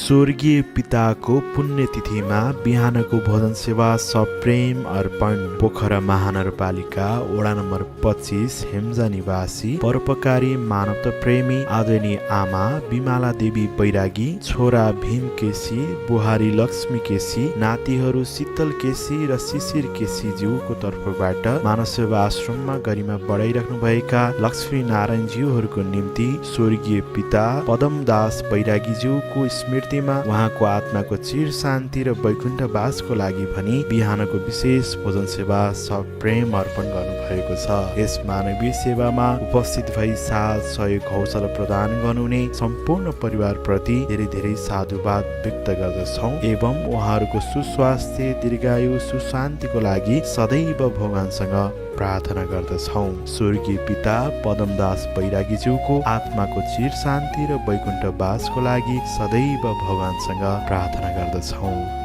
स्वर्गीय पिताको पुण्यतिथिमा बिहानको भोजन सेवा सप्रेम अर्पण। पोखरा महानगरपालिका वडा नम्बर 25 हेम्जा निवासी परोपकारी मानवता प्रेमी आदरणीय आमा बिमला देवी बैरागी, छोरा भीम केसी, बुहारी लक्ष्मी केसी, नातिहरू शीतल केसी र शिशिर केसी ज्यूको तर्फबाट मानव सेवा आश्रममा गरिमा बढाइराख्नुभएका लक्ष्मी नारायण ज्यूहरूको निम्ति स्वर्गीय पिता पदमदास बैरागी ज्यूको स्मृतिमा उहाँको आत्माको चिर शान्ति र वैकुण्ठवासको लागि भनी बिहानको विशेष भोजन सेवा सप्रेम अर्पण गर्नुभएको छ। यस मानवीय सेवामा उपस्थित भई साथ सहयोग हौसला प्रदान गर्नुहुने सम्पूर्ण परिवारप्रति धेरै धेरै साधुवाद व्यक्त गर्दछौँ एवं उहाँहरूको सुस्वास्थ्य दीर्घायु सुशान्तिको लागि सदैव भगवानसँग प्रार्थना गर्दछौँ। स्वर्गीय पिता पदमदास बैरागीज्यूको आत्माको चिर शान्ति र वैकुण्ठवासको लागि सदैव भगवानसँग प्रार्थना गर्दछौँ।